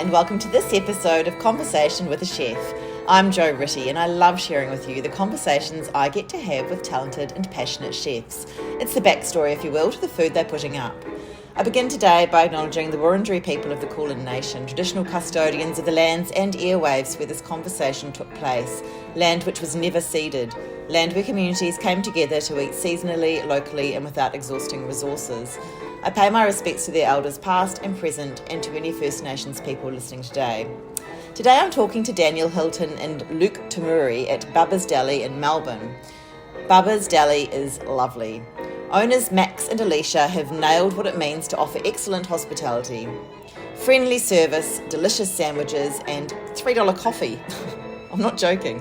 and welcome to this episode of Conversation with a Chef. I'm Jo Ritty and I love sharing with you the conversations I get to have with talented and passionate chefs. It's the backstory, if you will, to the food they're putting up. I begin today by acknowledging the Wurundjeri people of the Kulin Nation, traditional custodians of the lands and airwaves where this conversation took place, land which was never ceded, land where communities came together to eat seasonally, locally and without exhausting resources. I pay my respects to their elders past and present and to any First Nations people listening today. Today I'm talking to Daniel Hilton and Luke Tomuri at Bubba's Deli in Melbourne. Bubba's Deli is lovely. Owners Max and Aleesha have nailed what it means to offer excellent hospitality. Friendly service, delicious sandwiches and $3 coffee. I'm not joking.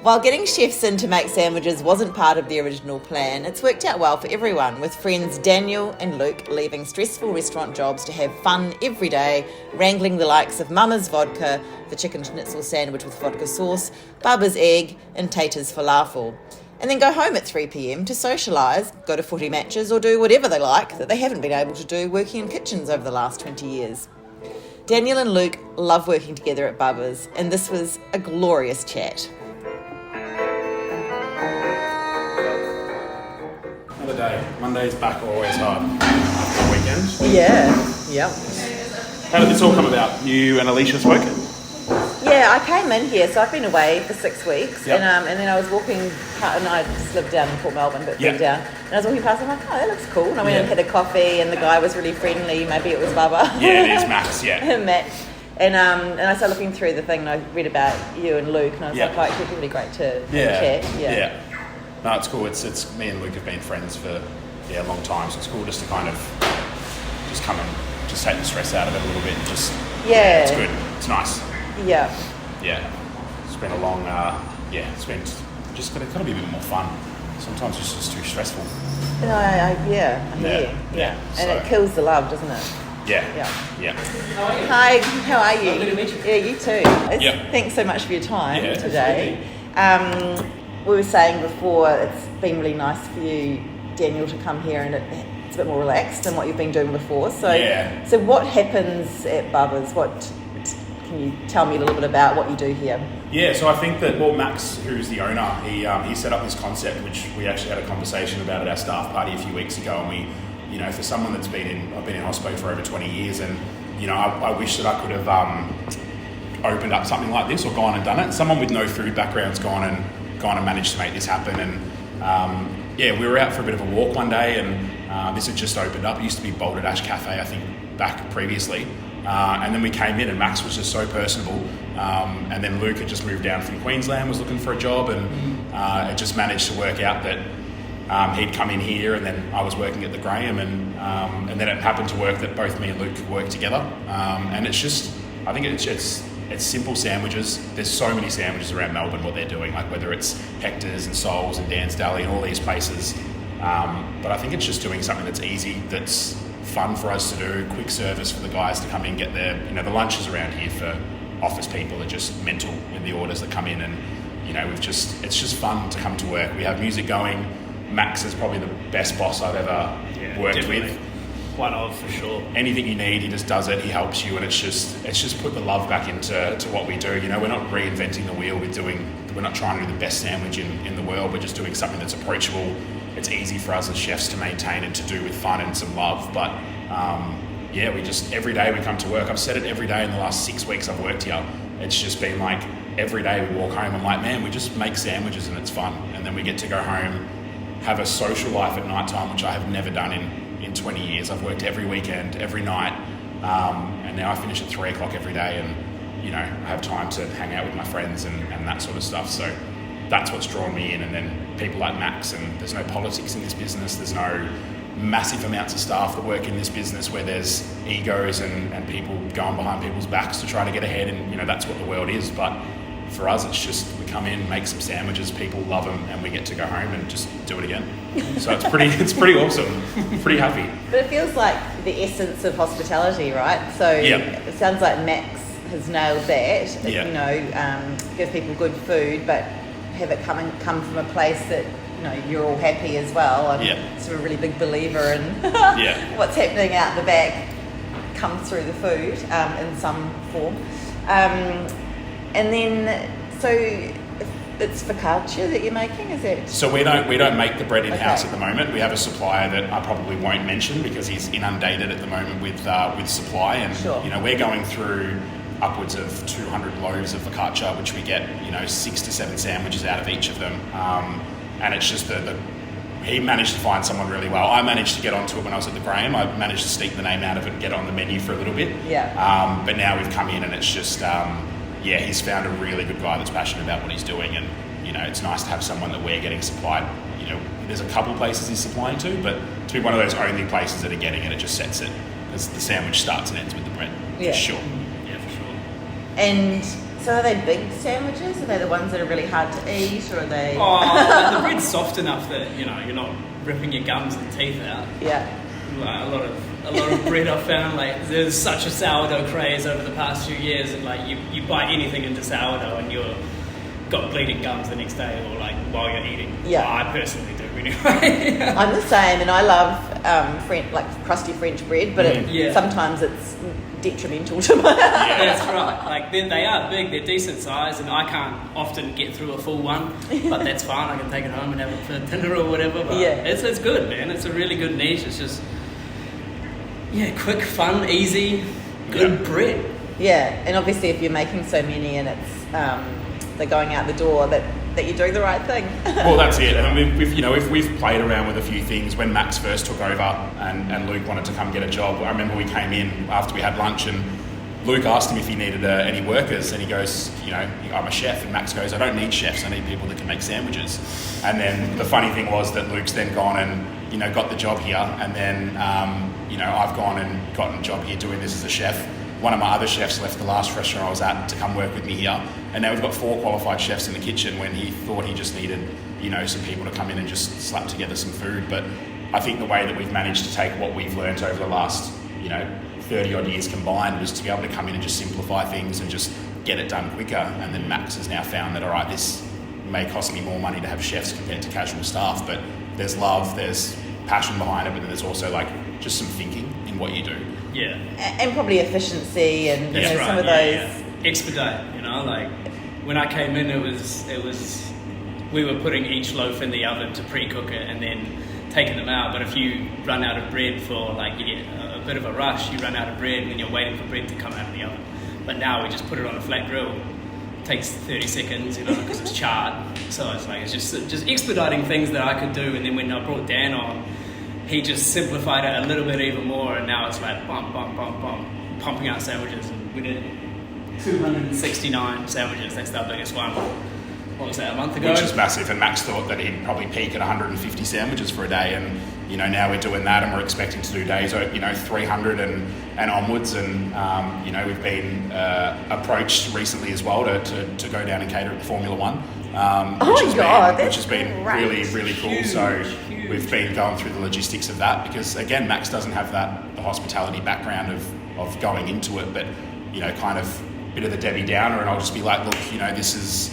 While getting chefs in to make sandwiches wasn't part of the original plan, it's worked out well for everyone, with friends Daniel and Luke leaving stressful restaurant jobs to have fun every day, wrangling the likes of Mama's Vodka, the chicken schnitzel sandwich with vodka sauce, Bubba's egg and Tayta's Falafel. And then go home at 3 p.m. to socialise, go to footie matches or do whatever they like that they haven't been able to do working in kitchens over the last 20 years. Daniel and Luke love working together at Bubba's, and this was a glorious chat. Another day. Monday's back are always hard after the weekend. Yeah. How did this all come about? You and Aleesha spoke? Yeah, I came in here, so I've been away for 6 weeks, Yep. and then I was walking, and I just lived down in Port Melbourne, but Yep. been down, and I was walking past, I'm like, oh, that looks cool, and I went and had a coffee, and the guy was really friendly, maybe it was Bubba. Yeah, it is Max, yeah. Matt. And I started looking through the thing, and I read about you and Luke, and I was Yep. like, oh, it'd be really great to have a chat. Yeah. No, it's cool. It's me and Luke have been friends for a long time, so it's cool just to kind of just come and just take the stress out of it a little bit and just it's good. It's nice. Yeah. Yeah. It's been a long it's been just got to be a bit more fun. Sometimes it's just too stressful. And I hear. Yeah. And it kills the love, doesn't it? Yeah. Hi, how are you? Good to meet you. Yeah, you too. Yeah. Thanks so much for your time Yeah, today. We were saying before, it's been really nice for you, Daniel, to come here, and it's a bit more relaxed than what you've been doing before. So, So what happens at Bubba's? Can you tell me a little bit about what you do here? Yeah, so I think that, Max, who's the owner, he set up this concept, which we actually had a conversation about at our staff party a few weeks ago, and we, for someone that's I've been in hospo for over 20 years, and, I wish that I could have opened up something like this or gone and done it. Someone with no food background's gone and managed to make this happen, and we were out for a bit of a walk one day, and this had just opened up. It used to be Boulder Dash Cafe, I think, back previously. And then we came in and Max was just so personable. And then Luke had just moved down from Queensland, was looking for a job, and it just managed to work out that he'd come in here, and then I was working at the Graham, and then it happened to work that both me and Luke could work together. And it's just, I think it's simple sandwiches. There's so many sandwiches around Melbourne, what they're doing, like whether it's Hector's and Soul's and Dan's Deli and all these places. But I think it's just doing something that's easy, that's fun for us to do, quick service for the guys to come in, get their, the lunches around here for office people are just mental in the orders that come in, and, it's just fun to come to work. We have music going. Max is probably the best boss I've ever worked definitely. with. One of, for sure. Anything you need, he just does it, he helps you, and it's just put the love back into what we do. We're not reinventing the wheel, we're not trying to do the best sandwich in the world, we're just doing something that's approachable. It's easy for us as chefs to maintain and to do with fun and some love, but we just, every day we come to work, I've said it every day in the last 6 weeks I've worked here, it's just been like, every day we walk home, I'm like, man, we just make sandwiches and it's fun, and then we get to go home, have a social life at night time, which I have never done in 20 years. I've worked every weekend, every night, and now I finish at 3 o'clock every day, and I have time to hang out with my friends and that sort of stuff. So that's what's drawn me in. And then people like Max, and there's no politics in this business, there's no massive amounts of staff that work in this business where there's egos and people going behind people's backs to try to get ahead, and that's what the world is. But for us, it's just, we come in, make some sandwiches, people love them, and we get to go home and just do it again. So it's pretty awesome. Pretty happy. But it feels like the essence of hospitality, right? So It sounds like Max has nailed that. Give people good food, but have it come from a place that you're all happy as well. I'm sort of a really big believer in what's happening out the back. comes through the food in some form. And then, so it's focaccia that you're making, is it? So we don't make the bread in-house at the moment. We have a supplier that I probably won't mention because he's inundated at the moment with supply, and we're going through upwards of 200 loaves of focaccia, which we get 6 to 7 sandwiches out of each of them, and it's just he managed to find someone really well. I managed to get onto it when I was at the Graham. I managed to sneak the name out of it and get it on the menu for a little bit. But now we've come in and it's just he's found a really good guy that's passionate about what he's doing, and it's nice to have someone that we're getting supplied. There's a couple places he's supplying to, but to be one of those only places that are getting it, it just sets it, because the sandwich starts and ends with the bread, for sure. Yeah, for sure. And so are they big sandwiches? Are they the ones that are really hard to eat, or are they... the bread's soft enough that, you're not ripping your gums and teeth out. Yeah. Like, a lot of bread I've found, like, there's such a sourdough craze over the past few years, and like you bite anything into sourdough and you're got bleeding gums the next day, or like while you're eating. Yeah. Well, I personally do anyway. I'm the same, and I love crusty French bread, but sometimes it's detrimental to my... Yeah, that's right. Like they are big, they're decent size, and I can't often get through a full one, but that's fine. I can take it home and have it for dinner or whatever. But it's good, man. It's a really good niche. It's just quick, fun, easy, good bread. Yeah, and obviously if you're making so many and it's they're going out the door, that you're doing the right thing. Well, that's it. I mean, we've played around with a few things. When Max first took over and Luke wanted to come get a job, I remember we came in after we had lunch and Luke asked him if he needed any workers, and he goes, I'm a chef, and Max goes, I don't need chefs, I need people that can make sandwiches. And then the funny thing was that Luke's then gone and got the job here, and then I've gone and gotten a job here doing this as a chef. One of my other chefs left the last restaurant I was at to come work with me here, and now we've got 4 qualified chefs in the kitchen when he thought he just needed some people to come in and just slap together some food. But I think the way that we've managed to take what we've learnt over the last 30 odd years combined was to be able to come in and just simplify things and just get it done quicker. And then Max has now found that, all right, this may cost me more money to have chefs compared to casual staff, but there's love, there's passion behind it, but then there's also just some thinking in what you do. Yeah. And probably efficiency and some of those... Yeah. Expedite, like when I came in, it was we were putting each loaf in the oven to pre-cook it and then taking them out. But if you run out of bread you get a bit of a rush, you run out of bread when you're waiting for bread to come out of the oven. But now we just put it on a flat grill. It takes 30 seconds, because it's charred. So it's just expediting things that I could do. And then when I brought Dan on, he just simplified it a little bit even more, and now it's like pumping out sandwiches. And we did 269 sandwiches. That's our biggest one. What was that, a month ago? Which is massive, and Max thought that he'd probably peak at 150 sandwiches for a day, and now we're doing that, and we're expecting to do days 300 and onwards, and we've been approached recently as well to go down and cater at the Formula One, which has been really, really cool. Huge. We've been going through the logistics of that, because again, Max doesn't have the hospitality background of going into it, but kind of a bit of the Debbie Downer, and I'll just be like, look, this is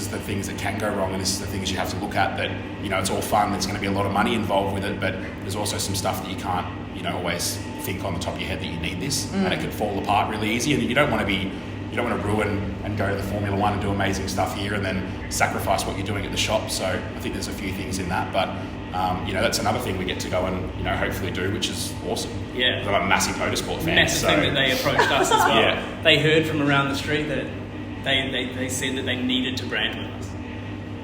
the things that can go wrong, and this is the things you have to look at, that it's all fun, there's going to be a lot of money involved with it, but there's also some stuff that you can't always think on the top of your head that you need this, and it could fall apart really easy, and you don't want to ruin and go to the Formula One and do amazing stuff here and then sacrifice what you're doing at the shop. So I think there's a few things in that, but that's another thing we get to go and hopefully do, which is awesome. Yeah, I'm a massive motorsport fan. Massive thing that they approached us as well. They heard from around the street that they said that they needed to brand with us.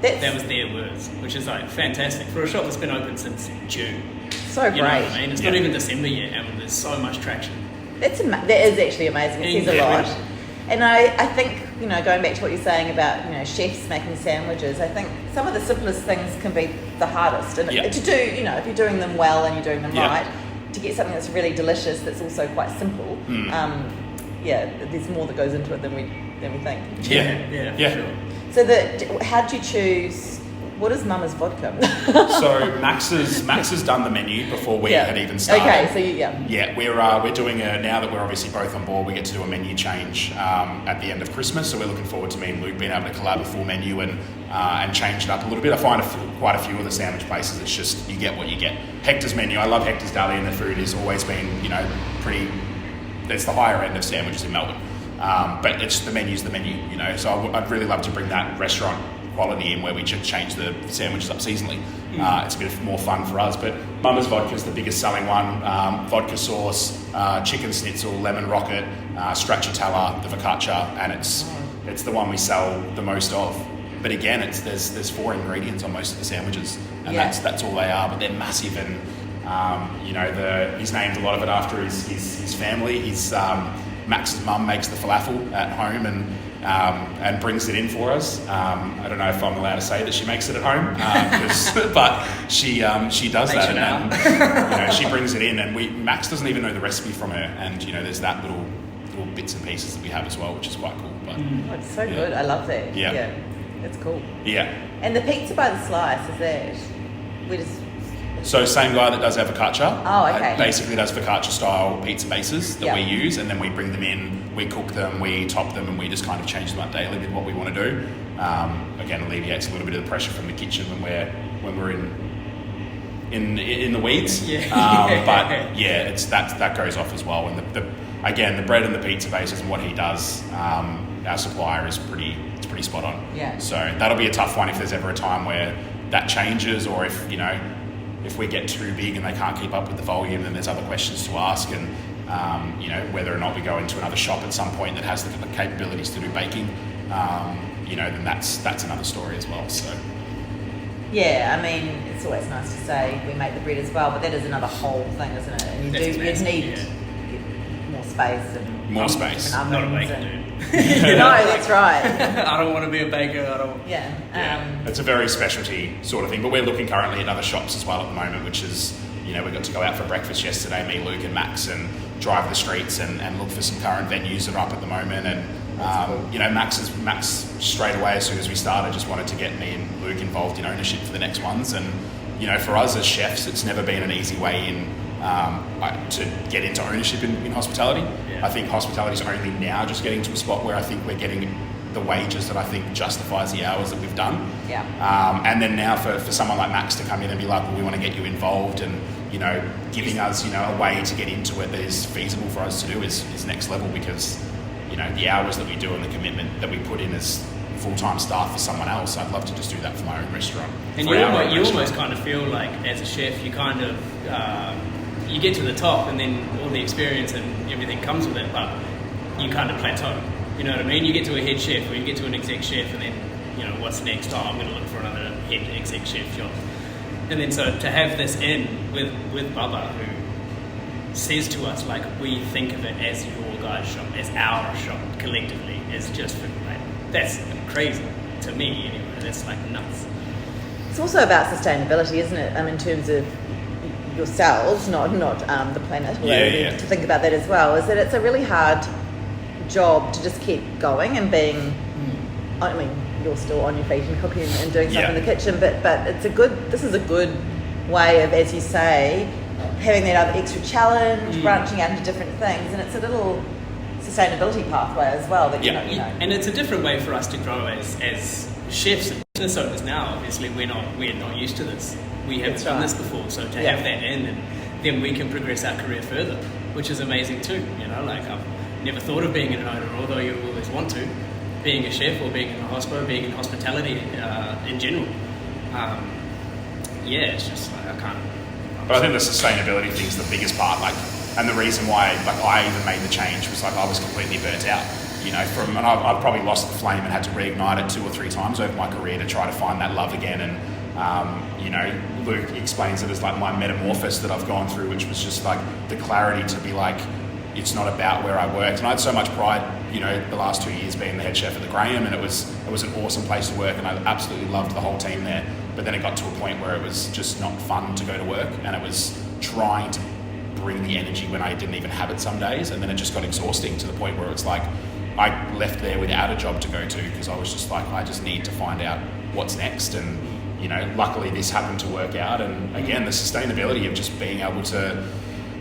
That was their words, which is fantastic for a shop that's been open since June. So great. You know what I mean? It's not even December yet, and there's so much traction. That is actually amazing. It says a lot. And I think, going back to what you're saying about, chefs making sandwiches, I think some of the simplest things can be the hardest. And to do, if you're doing them well and you're doing them right, to get something that's really delicious that's also quite simple, there's more that goes into it than we think. Yeah, for sure. So how did you choose What is Mama's Vodka? So Max has done the menu before we had even started. Okay, so yeah, we're doing now that we're obviously both on board. We get to do a menu change at the end of Christmas. So we're looking forward to me and Luke being able to collab a full menu and change it up a little bit. I find quite a few of the sandwich places, it's just you get what you get. Hector's menu, I love Hector's Deli, and the food has always been pretty. It's the higher end of sandwiches in Melbourne, but it's the menu's the menu. So I'd really love to bring that restaurant quality in where we just change the sandwiches up seasonally. It's a bit more fun for us, but Mama's Vodka is the biggest selling one. Vodka sauce, chicken schnitzel, lemon rocket, stracciatella, the focaccia, and it's the one we sell the most of. But again, there's 4 ingredients on most of the sandwiches, and that's all they are. But they're massive, and he's named a lot of it after his family. Max's mum makes the falafel at home and brings it in for us. I don't know if I'm allowed to say that she makes it at home, but she does that, and she brings it in, and Max doesn't even know the recipe from her, and there's that little bits and pieces that we have as well, which is quite cool. But it's so good. I love that. Yeah, it's cool. Yeah. And the pizza by the slice, is that So same guy that does our focaccia. Oh, okay. Basically does focaccia style pizza bases that we use, and then we bring them in, we cook them, we top them, and we just kind of change them up daily with what we want to do. Again, alleviates a little bit of the pressure from the kitchen when we're in the weeds. But it's that goes off as well. And the bread and the pizza bases and what he does, our supplier is pretty spot on. Yeah. So that'll be a tough one if there's ever a time where that changes, or if we get too big and they can't keep up with the volume, then there's other questions to ask, and whether or not we go into another shop at some point that has the capabilities to do baking, then that's another story as well. So yeah, I mean, it's always nice to say we make the bread as well, but that is another whole thing, isn't it? And you need more space and more space. Not a baker, dude. No, that's right. I don't want to be a baker. It's a very specialty sort of thing, but we're looking currently at other shops as well at the moment, which is, we got to go out for breakfast yesterday, me, Luke and Max, and drive the streets and look for some current venues that are up at the moment. And cool. Max straight away, as soon as we started, just wanted to get me and Luke involved in ownership for the next ones. And for us as chefs, it's never been an easy way in to get into ownership in hospitality. I think hospitality is only now just getting to a spot where I think we're getting the wages that I think justifies the hours that we've done. And then now for someone like Max to come in and be like, well, we want to get you involved, and giving us a way to get into it that is feasible for us to do is next level, because the hours that we do and the commitment that we put in as full-time staff for someone else, I'd love to just do that for my own restaurant. And you almost kind of feel like, as a chef, you kind of you get to the top, and then all the experience and everything comes with it, but you kind of plateau. You know what I mean? You get to a head chef, or you get to an exec chef, and then what's next? I'm going to look for another head exec chef job. And then so to have this in with Bubba, who says to us, like, we think of it as your guys' shop, as our shop collectively, is just that's crazy to me anyway. That's like nuts. It's also about sustainability, isn't it? In terms of yourselves, not the planet. To think about that as well, is that it's a really hard job to just keep going and being. I mean, you're still on your feet and cooking and doing stuff in the kitchen, but this is a good way of, as you say, having that other extra challenge, branching out into different things, and it's a little sustainability pathway as well. And it's a different way for us to grow as chefs and business owners now. Obviously, we're not used to this. We haven't done this before, so to have that in, and then we can progress our career further, which is amazing too. I've never thought of being an owner, although you always want to. Being a chef, or being in a hospital, being in hospitality in general. It's just like I can't. But I think the sustainability thing is the biggest part. And the reason why I even made the change was I was completely burnt out. And I've probably lost the flame and had to reignite it 2 or 3 times over my career to try to find that love again. And Luke explains it as like my metamorphosis that I've gone through, which was just like the clarity to be like, it's not about where I worked. And I had so much pride, the last 2 years being the head chef at the Graham, and it was an awesome place to work, and I absolutely loved the whole team there. But then it got to a point where it was just not fun to go to work, and it was trying to bring the energy when I didn't even have it some days, and then it just got exhausting to the point where it's like I left there without a job to go to, because I was just like, I just need to find out what's next. And luckily this happened to work out. And again, the sustainability of just being able to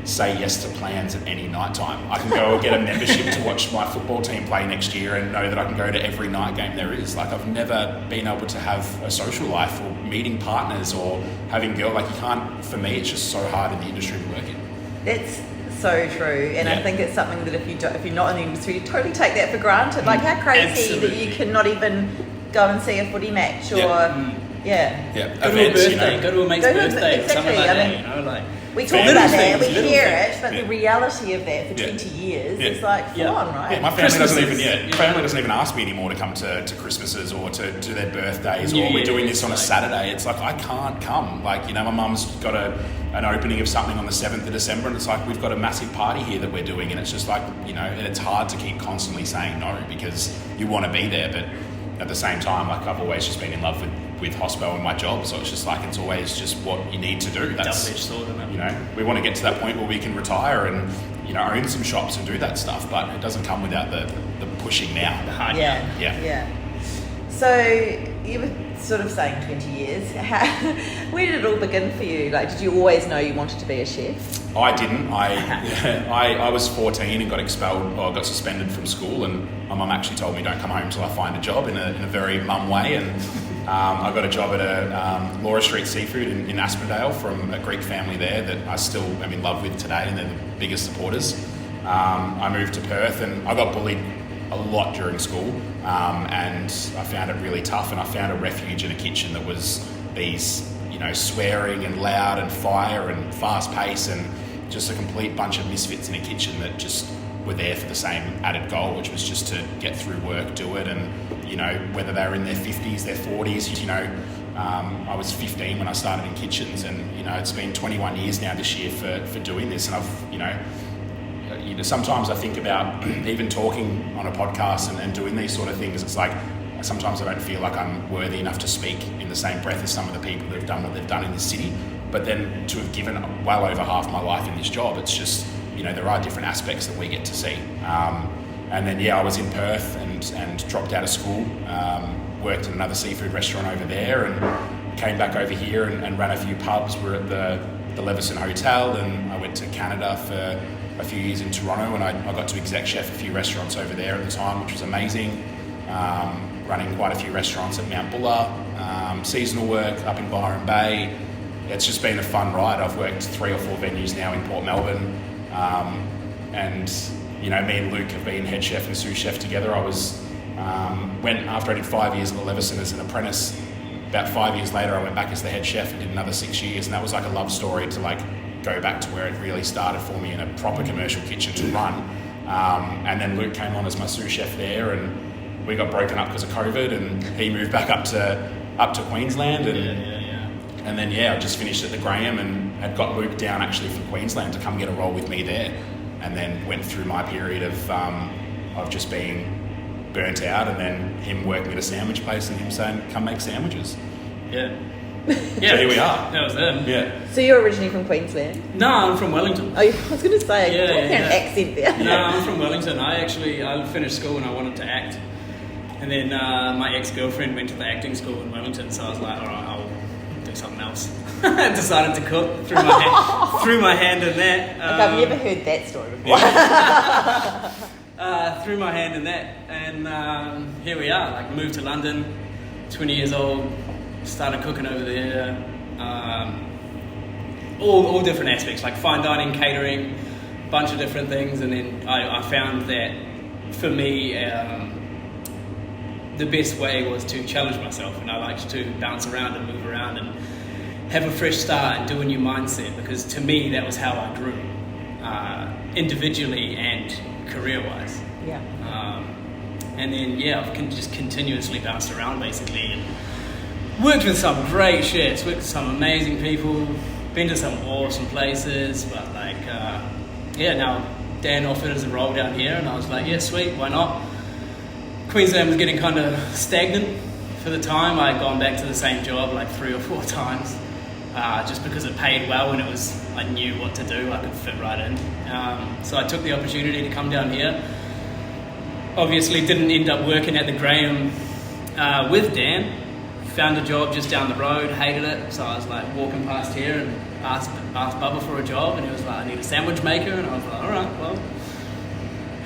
say yes to plans at any night time. I can go and get a membership to watch my football team play next year and know that I can go to every night game there is. Like, I've never been able to have a social life or meeting partners or having girls. Like, you can't, for me, it's just so hard in the industry to work in. That's so true, and I think it's something that if you're not in the industry, you totally take that for granted. Like, how crazy that you cannot even go and see a footy match or go to a birthday, go to a mate's birthday, or something like that. Like, we talk about that, we hear things. it, but the reality of that for 20 years is like full on, right? Yeah, my family doesn't even ask me anymore to come to Christmases or to do their birthdays, or we're doing this on a Saturday. It's like, I can't come. Like, my mum's got an opening of something on the 7th of December, and it's like, we've got a massive party here that we're doing, and it's just like, and it's hard to keep constantly saying no because you want to be there, but at the same time, like, I've always just been in love with hospo and my job, so it's just like, it's always just what you need to do. That's double-edged sword, isn't it? We want to get to that point where we can retire and own some shops and do that stuff, but it doesn't come without the pushing now. The hard yeah. So you were sort of saying 20 years. Where did it all begin for you? Like, did you always know you wanted to be a chef? I didn't. I was 14 and got expelled, or got suspended from school, and my mum actually told me, don't come home until I find a job, in a very mum way, and I got a job at a Laura Street Seafood in Aspendale from a Greek family there that I still am in love with today, and they're the biggest supporters. I moved to Perth and I got bullied a lot during school, and I found it really tough, and I found a refuge in a kitchen that was these, swearing and loud and fire and fast pace and just a complete bunch of misfits in a kitchen that just were there for the same added goal, which was just to get through work, do it, and whether they were in their 50s, their 40s, I was 15 when I started in kitchens, and it's been 21 years now this year for doing this, and I've sometimes I think about even talking on a podcast and doing these sort of things. It's like, sometimes I don't feel like I'm worthy enough to speak in the same breath as some of the people that have done what they've done in this city. But then to have given well over half my life in this job, it's just, there are different aspects that we get to see. And then, I was in Perth and dropped out of school, worked in another seafood restaurant over there, and came back over here and ran a few pubs. We're at the Levison Hotel, and I went to Canada for a few years in Toronto, and I got to exec chef a few restaurants over there at the time, which was amazing. Running quite a few restaurants at Mount Buller, seasonal work up in Byron Bay. It's just been a fun ride. I've worked 3 or 4 venues now in Port Melbourne, and me and Luke have been head chef and sous chef together. I went after I did 5 years at the Levison as an apprentice. About 5 years later, I went back as the head chef and did another 6 years, and that was like a love story to go back to where it really started for me in a proper commercial kitchen to run. And then Luke came on as my sous chef there, and we got broken up because of COVID, and he moved back up to Queensland, and then I just finished at the Graham and had got Luke down actually from Queensland to come get a role with me there, and then went through my period of just being burnt out, and then him working at a sandwich place and him saying, come make sandwiches. So here we are. That was them. Yeah. So you're originally from Queensland? No, I'm from Wellington. Oh, I was going to say, I can hear an accent there. No, I'm from Wellington. I finished school and I wanted to act. And then my ex-girlfriend went to the acting school in Wellington, so I was like, all right, I'll do something else. I decided to cook, threw my hand in that. I've never heard that story before. Threw my hand in that, and here we are. Moved to London, 20 years old, started cooking over there. All different aspects, like fine dining, catering, bunch of different things, and then I found that for me, the best way was to challenge myself, and I liked to bounce around and move around and have a fresh start and do a new mindset, because to me that was how I grew, individually and career-wise. Yeah. And then I've just continuously bounced around basically, and worked with some great chefs, worked with some amazing people, been to some awesome places, but now Dan offered us a role down here, and I was like, yeah, sweet, why not? Queensland was getting kind of stagnant for the time. I had gone back to the same job 3 or 4 times, just because it paid well, and I knew what to do. I could fit right in. So I took the opportunity to come down here. Obviously didn't end up working at the Graham with Dan found a job just down the road, hated it, so I was like walking past here and asked Bubba for a job, and he was like, I need a sandwich maker, and I was like, all right, well.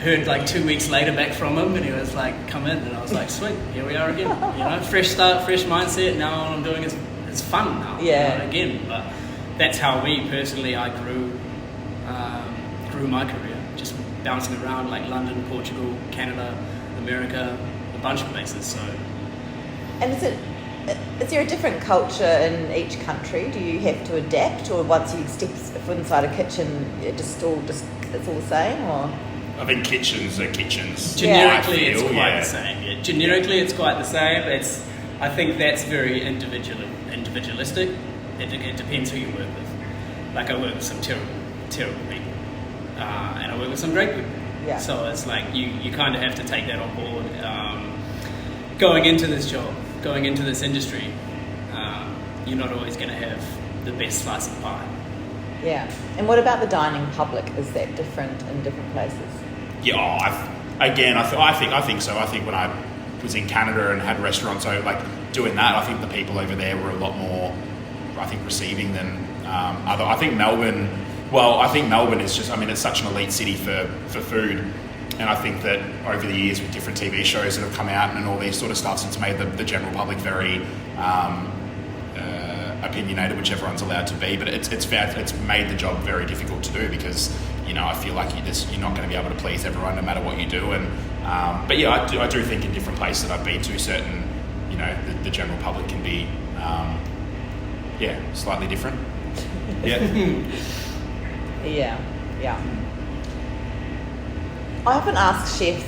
Heard like 2 weeks later back from him, and he was like, come in, and I was like, sweet, here we are again. You know, fresh start, fresh mindset. Now all I'm doing is it's fun now. Yeah. You know, again, but that's how I grew my career, just bouncing around like London, Portugal, Canada, America, a bunch of places. So. And is there a different culture in each country? Do you have to adapt, or once you step inside a kitchen, it's all the same, or? I think kitchens are kitchens. Generically, it's quite the same. Yeah. Generically, it's quite the same. I think that's very individualistic. It depends who you work with. Like, I work with some terrible people, and I work with some great people. Yeah. So it's like you kind of have to take that on board. Going into this job, going into this industry, you're not always going to have the best slice of pie. Yeah. And what about the dining public? Is that different in different places? Yeah, I think so. I think when I was in Canada and had restaurants, so like doing that, I think the people over there were a lot more, I think, receiving than other. I think Melbourne is just, I mean, it's such an elite city for food. And I think that over the years with different TV shows that have come out and all these sort of stuff, it's made the general public very opinionated, which everyone's allowed to be, but it's made the job very difficult to do because, you know, I feel like you're not going to be able to please everyone no matter what you do. And but yeah, I do think in different places that I've been to, certain, you know, the general public can be slightly different. Yeah. I often ask chefs,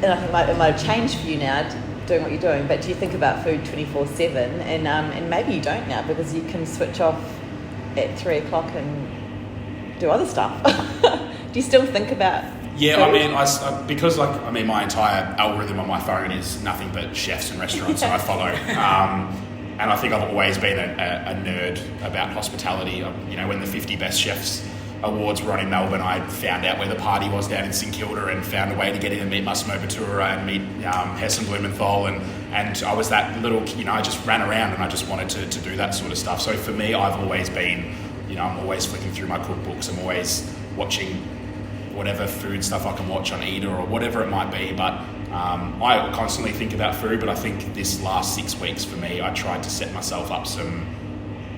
and I think it might have changed for you now, doing what you're doing, but do you think about food 24/7? And maybe you don't now because you can switch off at 3 o'clock and do other stuff. Do you still think about Yeah, food? I mean, because my entire algorithm on my phone is nothing but chefs and restaurants that I follow. And I think I've always been a nerd about hospitality. You know, when the 50 Best Chefs Awards were on in Melbourne, I found out where the party was down in St Kilda and found a way to get in and meet Massimo Bottura and meet Hessen Blumenthal, and I was that little, you know, I just ran around and I just wanted to do that sort of stuff. So for me, I've always been, you know, I'm always flicking through my cookbooks, I'm always watching whatever food stuff I can watch on Eater or whatever it might be, but I constantly think about food. But I think this last 6 weeks for me, I tried to set myself up some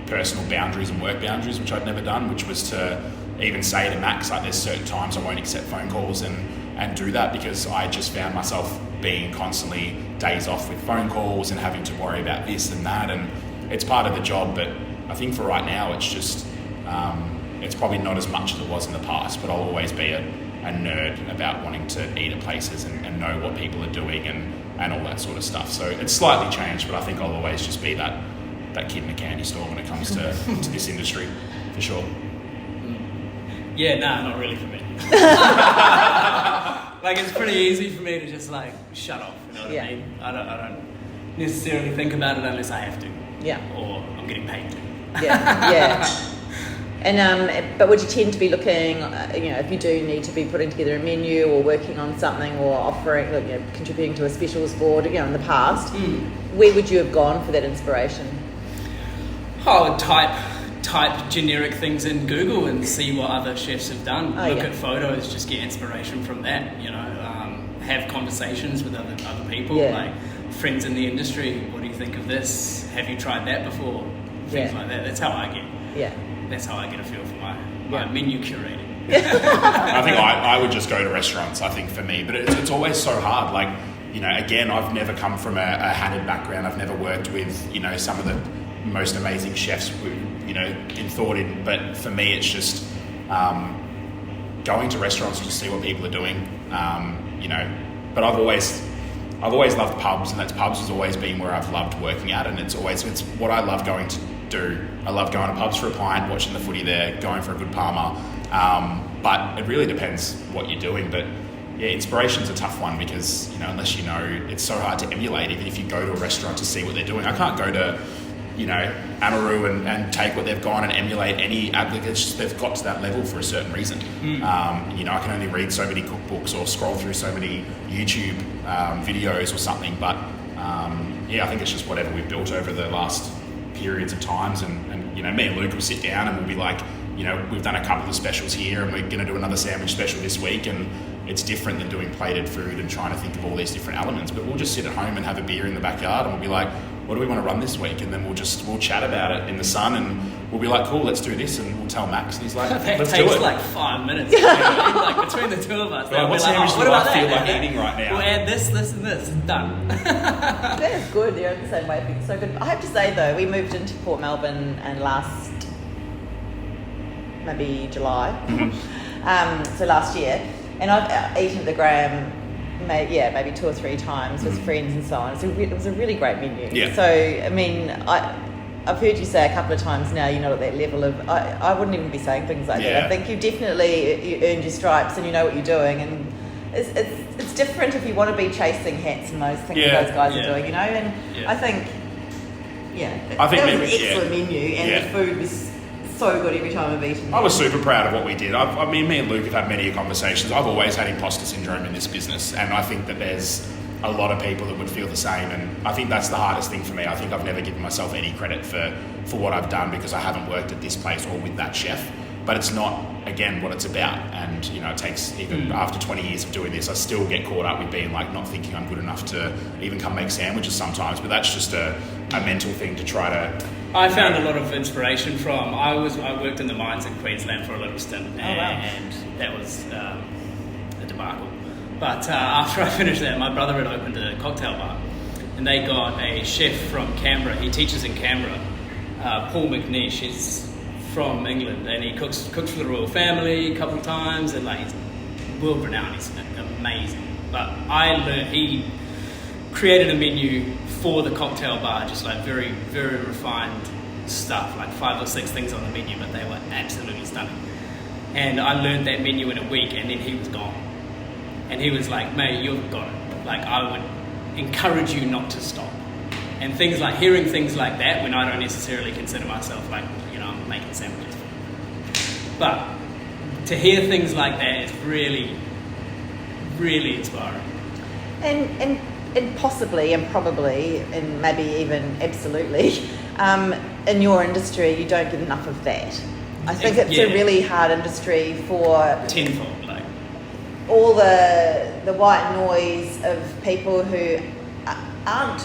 personal boundaries and work boundaries, which I'd never done, which was to even say to Max, like, there's certain times I won't accept phone calls and do that, because I just found myself being constantly days off with phone calls and having to worry about this and that, and it's part of the job. But I think for right now, it's just it's probably not as much as it was in the past, but I'll always be a nerd about wanting to eat at places and know what people are doing and all that sort of stuff. So it's slightly changed, but I think I'll always just be that kid in a candy store when it comes to this industry, for sure. Yeah, not really for me. Like, it's pretty easy for me to just like shut off, you know what I mean? I don't necessarily think about it unless I have to. Yeah. Or I'm getting paid to. Yeah. And but would you tend to be looking, you know, if you do need to be putting together a menu or working on something or offering, you know, contributing to a specials board, you know, in the past, where would you have gone for that inspiration? I would type generic things in Google and see what other chefs have done. Look at photos, just get inspiration from that, you know. Have conversations with other people, like friends in the industry. What do you think of this? Have you tried that before? Things like that. That's how I get a feel for my menu curating. I think I would just go to restaurants, I think, for me, but it's always so hard. Like, you know, again, I've never come from a hatted background. I've never worked with, you know, some of the most amazing chefs, you know, in thought in, but for me, it's just going to restaurants to see what people are doing, you know. But I've always loved pubs, and pubs has always been where I've loved working at, and it's what I love going to do. I love going to pubs for a pint, watching the footy there, going for a good Palmer, but it really depends what you're doing. But yeah, inspiration's a tough one because, you know, unless you know, it's so hard to emulate. Even if you go to a restaurant to see what they're doing, I can't go to, you know, Amaru and take what they've gone and emulate any applicants. They've got to that level for a certain reason. You know, I can only read so many cookbooks or scroll through so many YouTube videos or something, but I think it's just whatever we've built over the last periods of times, and you know, me and Luke will sit down and we'll be like, you know, we've done a couple of specials here and we're going to do another sandwich special this week, and it's different than doing plated food and trying to think of all these different elements. But we'll just sit at home and have a beer in the backyard and we'll be like, what do we want to run this week? And then we'll chat about it in the sun, and we'll be like, cool, let's do this. And we'll tell Max, and he's like, let's do it. That takes like 5 minutes. Like between the two of us. Well, what sandwich do I feel like eating right now? We'll add this, and this. Done. That is good. They're in the same way. It's so good. I have to say though, we moved into Port Melbourne and maybe July. So last year, and I've eaten at the Graham maybe 2 or 3 times with friends and so on. It was a really great menu. Yeah. So I mean, I've heard you say a couple of times now, you're not at that level of. I wouldn't even be saying things like that. I think you earned your stripes and you know what you're doing, and it's different if you want to be chasing hats and those things those guys are doing, you know. And I think that was an excellent menu, and the food was so good every time I've eaten. I was super proud of what we did. I mean, me and Luke have had many conversations. I've always had imposter syndrome in this business, and I think that there's a lot of people that would feel the same, and I think that's the hardest thing for me. I think I've never given myself any credit for what I've done, because I haven't worked at this place or with that chef. But it's not, again, what it's about. And, you know, it takes, even after 20 years of doing this, I still get caught up with being like, not thinking I'm good enough to even come make sandwiches sometimes. But that's just a mental thing to try to... I found a lot of inspiration from, I worked in the mines in Queensland for a little stint, and that was a debacle. But after I finished that, my brother had opened a cocktail bar, and they got a chef from Canberra. He teaches in Canberra, Paul McNeish. He's from England, and he cooks for the royal family a couple of times, and like, he's world renowned. He's amazing. But I learned, he created a menu for the cocktail bar, just like very, very refined stuff, like 5 or 6 things on the menu, but they were absolutely stunning. And I learned that menu in a week, and then he was gone. And he was like, mate, you've got it. Like, I would encourage you not to stop. And things like, hearing things like that, when I don't necessarily consider myself like, you know, I'm making sandwiches. But to hear things like that is really, really inspiring. And possibly, and probably, and maybe even absolutely, in your industry, you don't get enough of that. I think it's a really hard industry for... Tenfold, like. All the white noise of people who aren't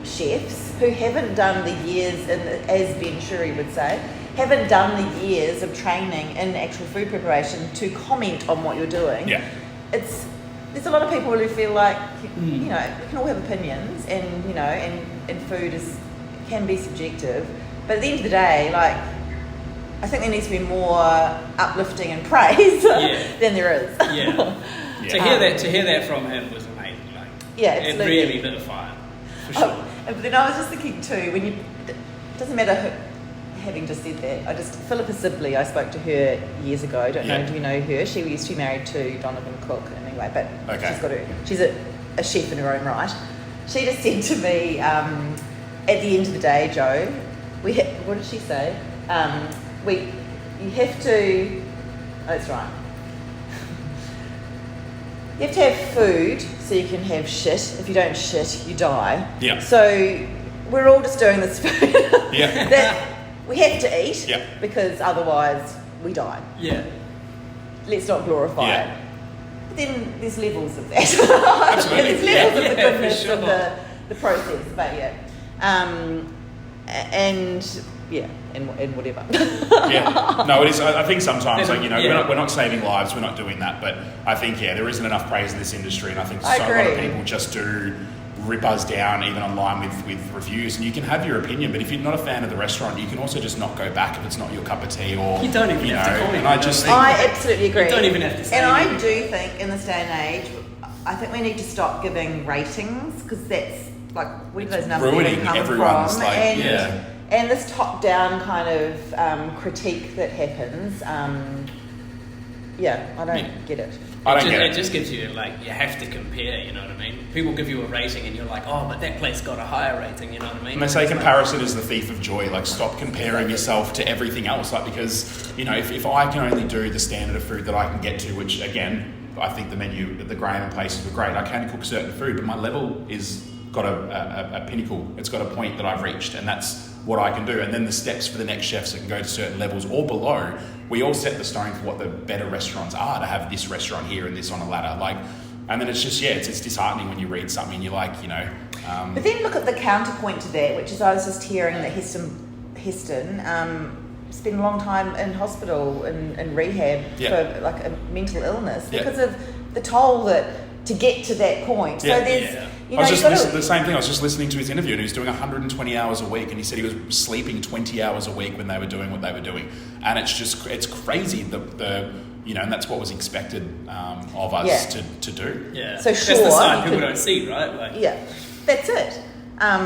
chefs, who haven't done the years, as Ben Shuri would say, haven't done the years of training in actual food preparation to comment on what you're doing. Yeah. There's a lot of people who feel like, you know, we can all have opinions, and, you know, and food can be subjective. But at the end of the day, like, I think there needs to be more uplifting and praise than there is. To hear that from him was amazing. Like, absolutely. It really lit a fire, for sure. But then I was just thinking too, it doesn't matter who, having just said that, Philippa Sibley, I spoke to her years ago. I don't know, do you know her? She used to be married to Donovan Cook anyway, but she's a chef in her own right. She just said to me, at the end of the day, Joe, what did she say? You have to, that's right. You have to have food so you can have shit. If you don't shit, you die. Yeah. So we're all just doing this food that we have to eat because otherwise we die. Yeah. Let's not glorify it. But then there's levels of that. Absolutely. There's levels of the goodness sure. of the process, but and whatever. No, it is. I think sometimes, like, you know, we're not saving lives, we're not doing that, but I think there isn't enough praise in this industry, and I think a lot of people just do rip us down, even online with reviews. And you can have your opinion, but if you're not a fan of the restaurant, you can also just not go back if it's not your cup of tea, or you don't even have to comment. And I just think, I absolutely agree. You don't even have to say. And I do think in this day and age, I think we need to stop giving ratings, because that's like, where do those numbers ruining come everyone's from? And this top-down kind of critique that happens, I don't get it. It just gives you, like, you have to compare, you know what I mean? People give you a rating and you're like, oh, but that place got a higher rating, you know what I mean? And they say comparison is the thief of joy. Like, stop comparing yourself to everything else. Like, because, you know, if I can only do the standard of food that I can get to, which, again, I think the menu at the Graham and places were great. I can cook certain food, but my level is got a pinnacle. It's got a point that I've reached, and that's what I can do. And then the steps for the next chefs that can go to certain levels or below, we all set the stone for what the better restaurants are, to have this restaurant here and this on a ladder. Like, and then it's just, it's disheartening when you read something and you're like, But then look at the counterpoint to that, which is I was just hearing that Heston spent a long time in hospital and rehab for like a mental illness because of the toll that to get to that point. So there's, the same thing. I was just listening to his interview, and he was doing 120 hours a week, and he said he was sleeping 20 hours a week when they were doing what they were doing, and it's crazy. And that's what was expected of us to do. Yeah. So that's the side people don't see, right? That's it. I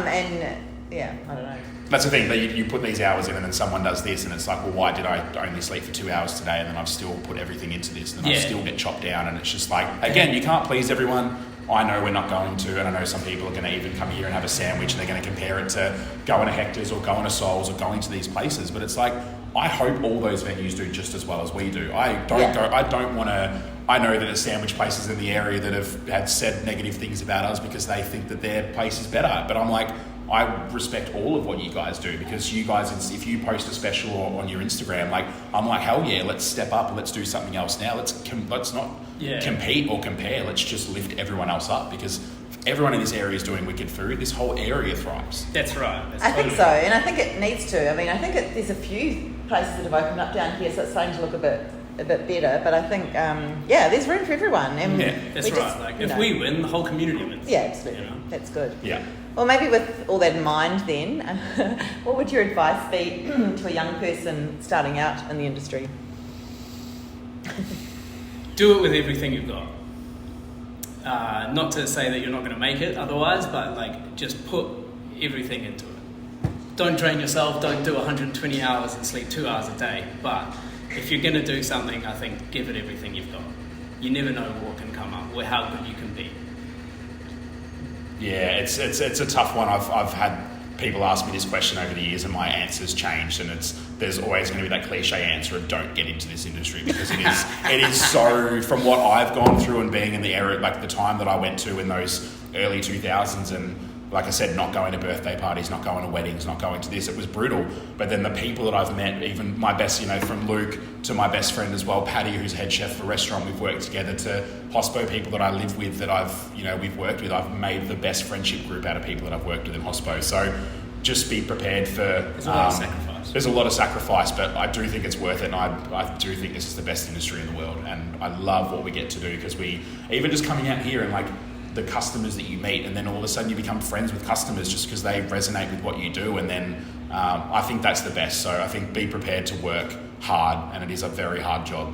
don't know. That's the thing, that you put these hours in and then someone does this and it's like, well, why did I only sleep for 2 hours today and then I've still put everything into this and then I still get chopped down, and it's just like, again, you can't please everyone. I know we're not going to, and I know some people are going to even come here and have a sandwich and they're going to compare it to going to Hector's or going to Soul's or going to these places, but it's like, I hope all those venues do just as well as we do. I know that there's sandwich places in the area that have had said negative things about us because they think that their place is better, but I'm like, I respect all of what you guys do, because you guys, if you post a special on your Instagram, like, I'm like, hell yeah, let's step up and let's do something else now. Let's not compete or compare. Let's just lift everyone else up, because everyone in this area is doing wicked food. This whole area thrives. That's right. I think so, and I think it needs to. I mean, I think there's a few places that have opened up down here, so it's starting to look a bit better. But I think, there's room for everyone. And that's right. If we win, the whole community wins. Yeah, absolutely. That's good. Yeah. Well, maybe with all that in mind then, what would your advice be to a young person starting out in the industry? Do it with everything you've got. Not to say that you're not going to make it otherwise, but just put everything into it. Don't drain yourself, don't do 120 hours and sleep 2 hours a day, but if you're going to do something, I think give it everything you've got. You never know what can come up or how good you can be. Yeah, it's a tough one. I've had people ask me this question over the years and my answer's changed, and there's always going to be that cliche answer of don't get into this industry, because it is so, from what I've gone through and being in the era, like the time that I went to in those early 2000s, and like I said, not going to birthday parties, not going to weddings, not going to this, it was brutal. But then the people that I've met, even my best, from Luke to my best friend as well, Paddy, who's head chef for a restaurant, we've worked together, to hospo people that I live with that we've worked with. I've made the best friendship group out of people that I've worked with in hospo. So just be prepared for... There's a lot of sacrifice. There's a lot of sacrifice, but I do think it's worth it, and I do think this is the best industry in the world, and I love what we get to do, because we, even just coming out here and the customers that you meet, and then all of a sudden you become friends with customers just because they resonate with what you do, and then I think that's the best. So I think be prepared to work hard, and it is a very hard job,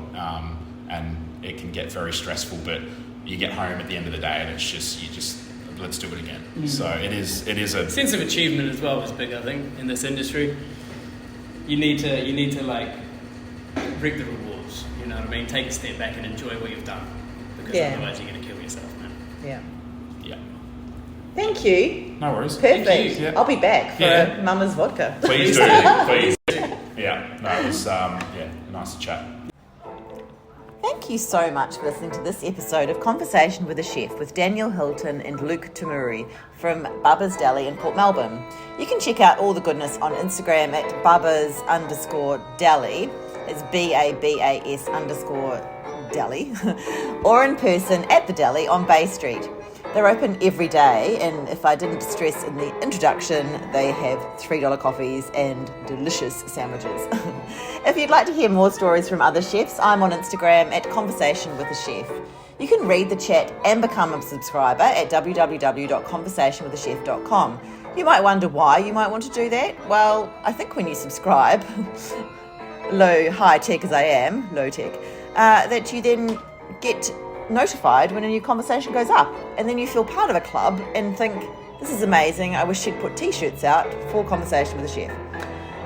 and it can get very stressful, but you get home at the end of the day and it's just let's do it again. Mm-hmm. So it is a sense of achievement as well is big, I think, in this industry. You need to reap the rewards, you know what I mean? Take a step back and enjoy what you've done, because otherwise you're going to kill yourself, man. Yeah. Yeah. Thank you. No worries. Perfect. Thank you. Yeah. I'll be back for Mama's vodka. Please do. Please do. Yeah. No, it was nice to chat. Thank you so much for listening to this episode of Conversation with a Chef with Daniel Hilton and Luke Tomuri from Bubba's Deli in Port Melbourne. You can check out all the goodness on Instagram at Bubbas_Deli. It's BABAS_Deli. or in person at the Deli on Bay Street. They're open every day, and if I didn't stress in the introduction, they have $3 coffees and delicious sandwiches. If you'd like to hear more stories from other chefs, I'm on Instagram at Conversation with a Chef. You can read the chat and become a subscriber at www.conversationwithachef.com. You might wonder why you might want to do that. Well, I think when you subscribe, high tech as I am, low tech, that you then get notified when a new conversation goes up, and then you feel part of a club and think, this is amazing, I wish she'd put t-shirts out for Conversation with a Chef.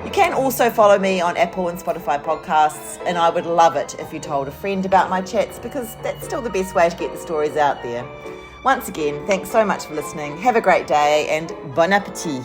You can also follow me on Apple and Spotify podcasts, and I would love it if you told a friend about my chats, because that's still the best way to get the stories out there. Once again, thanks so much for listening. Have a great day and bon appetit.